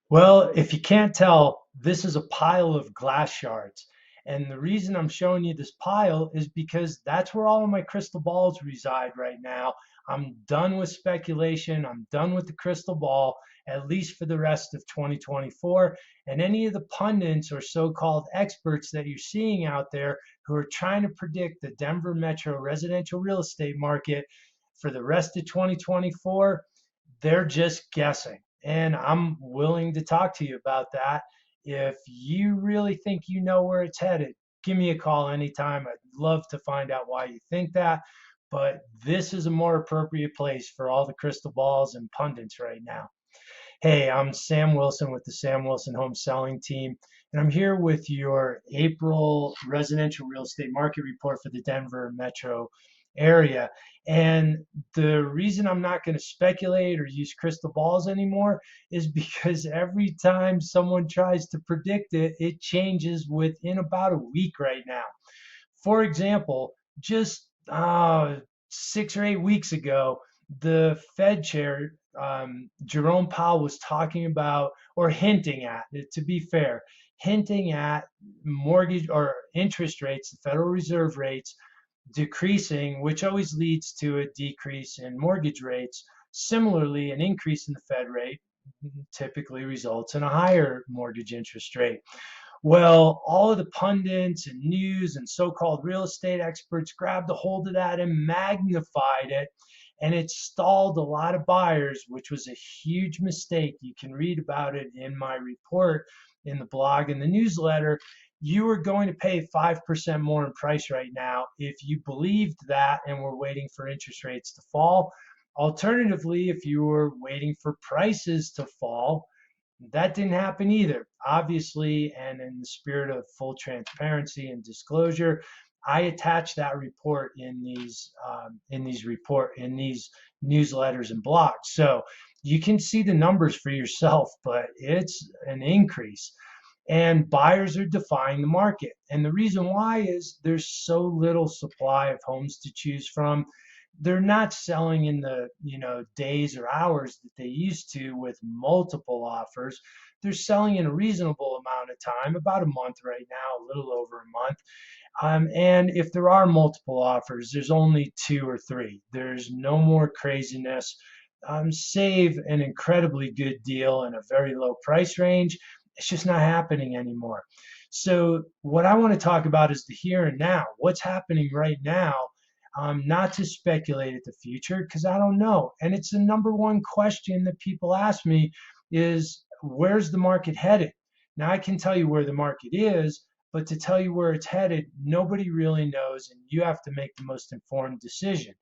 Well, if you can't tell, this is a pile of glass shards. And the reason I'm showing you this pile is because that's where all of my crystal balls reside right now. I'm done with speculation. I'm done with the crystal ball, at least for the rest of 2024. And any of the pundits or so-called experts that you're seeing out there who are trying to predict the Denver metro residential real estate market for the rest of 2024, they're just guessing. And I'm willing to talk to you about that. If you really think you know where it's headed, give me a call anytime. I'd love to find out why you think that. But this is a more appropriate place for all the crystal balls and pundits right now. Hey, I'm Sam Wilson with the Sam Wilson Home Selling Team, and I'm here with your April residential real estate market report for the Denver metro area. And the reason I'm not going to speculate or use crystal balls anymore is because every time someone tries to predict it, it changes within about a week right now. For example, just 6 or 8 weeks ago, the Fed chair, Jerome Powell, was talking about, or hinting at, to be fair, hinting at mortgage or interest rates, the Federal Reserve rates decreasing, which always leads to a decrease in mortgage rates. Similarly, an increase in the Fed rate typically results in a higher mortgage interest rate. Well, all of the pundits and news and so-called real estate experts grabbed a hold of that and magnified it, and it stalled a lot of buyers, which was a huge mistake. You can read about it in my report in the blog and the newsletter. You are going to pay 5% more in price right now if you believed that and were waiting for interest rates to fall. Alternatively, if you were waiting for prices to fall, that didn't happen either. Obviously, and in the spirit of full transparency and disclosure, I attach that report in these newsletters and blogs. So you can see the numbers for yourself, but it's an increase. And buyers are defying the market. And the reason why is there's so little supply of homes to choose from. They're not selling in the days or hours that they used to with multiple offers. They're selling in a reasonable amount of time, about a month right now, a little over a month. And if there are multiple offers, there's only two or three. There's no more craziness. Save an incredibly good deal in a very low price range. It's just not happening anymore. So, what I want to talk about is the here and now. What's happening right now? Not to speculate at the future because I don't know. And it's the number one question that people ask me is where's the market headed? Now I can tell you where the market is, but to tell you where it's headed, nobody really knows, and you have to make the most informed decision.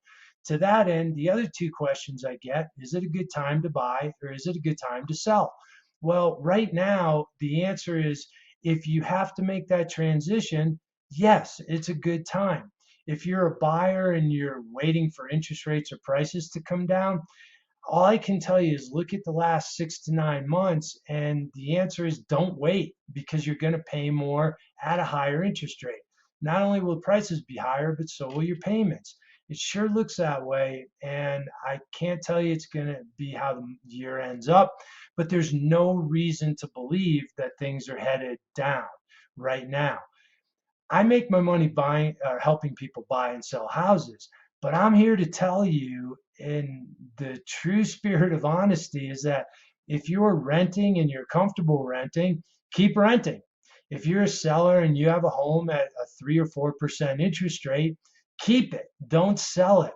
To that end, the other two questions I get is it a good time to buy or is it a good time to sell? Well, right now, the answer is if you have to make that transition, yes, it's a good time. If you're a buyer and you're waiting for interest rates or prices to come down, all I can tell you is look at the last 6 to 9 months, and the answer is don't wait because you're going to pay more at a higher interest rate. Not only will prices be higher, but so will your payments. It sure looks that way, and I can't tell you it's going to be how the year ends up, but there's no reason to believe that things are headed down right now. I make my money buying or helping people buy and sell houses, but I'm here to tell you in the true spirit of honesty is that if you're renting and you're comfortable renting, keep renting. If you're a seller and you have a home at a 3 or 4% interest rate, keep it. Don't sell it.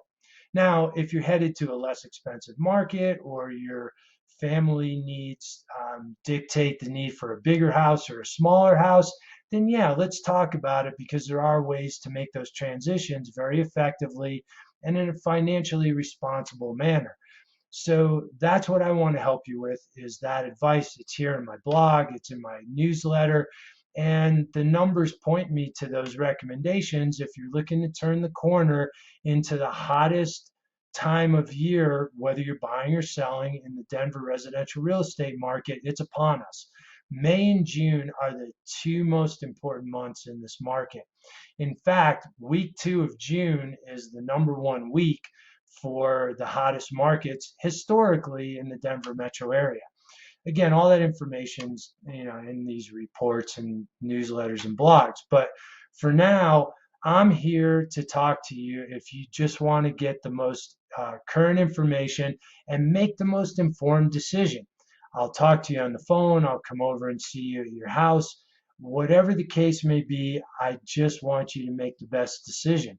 Now, if you're headed to a less expensive market or your family needs dictate the need for a bigger house or a smaller house, then yeah, let's talk about it because there are ways to make those transitions very effectively and in a financially responsible manner. So that's what I want to help you with is that advice. It's here in my blog, it's in my newsletter, and the numbers point me to those recommendations if you're looking to turn the corner into the hottest time of year, whether you're buying or selling in the Denver residential real estate market, it's upon us. May and June are the two most important months in this market. In fact, week 2 of June is the number one week for the hottest markets historically in the Denver metro area. again, all that information's, in these reports and newsletters and blogs. But for now, I'm here to talk to you if you just want to get the most current information and make the most informed decision. I'll talk to you on the phone. I'll come over and see you at your house. Whatever the case may be, I just want you to make the best decision.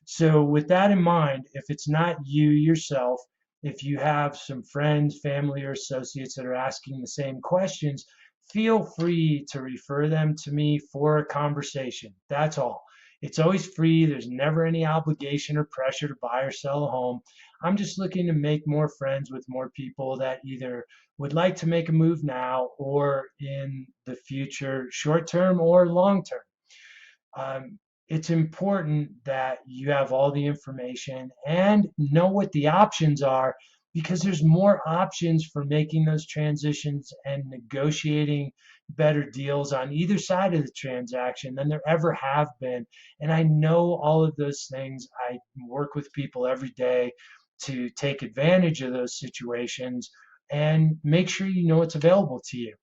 So, with that in mind, if it's not you yourself, if you have some friends, family, or associates that are asking the same questions, feel free to refer them to me for a conversation. That's all. It's always free. There's never any obligation or pressure to buy or sell a home. I'm just looking to make more friends with more people that either would like to make a move now or in the future, short term or long term. It's important that you have all the information and know what the options are, because there's more options for making those transitions and negotiating better deals on either side of the transaction than there ever have been. And I know all of those things. I work with people every day to take advantage of those situations and make sure you know what's available to you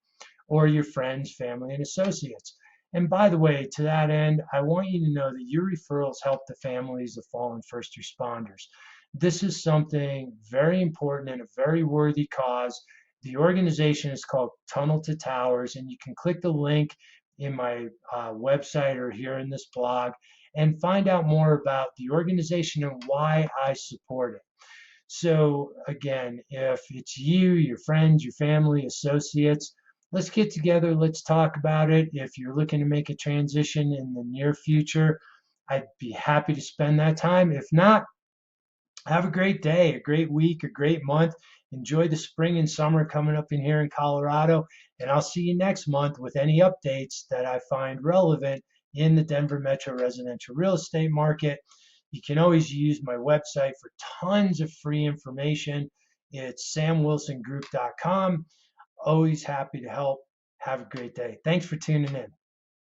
or your friends, family, and associates. And by the way, to that end, I want you to know that your referrals help the families of fallen first responders. This is something very important and a very worthy cause. The organization is called Tunnel to Towers, and you can click the link in my website or here in this blog and find out more about the organization and why I support it. So again, if it's you, your friends, your family, associates, let's get together, let's talk about it. If you're looking to make a transition in the near future, I'd be happy to spend that time. If not, have a great day, a great week, a great month. Enjoy the spring and summer coming up in here in Colorado. And I'll see you next month with any updates that I find relevant in the Denver metro residential real estate market. You can always use my website for tons of free information. It's samwilsongroup.com. Always happy to help. Have a great day. Thanks for tuning in.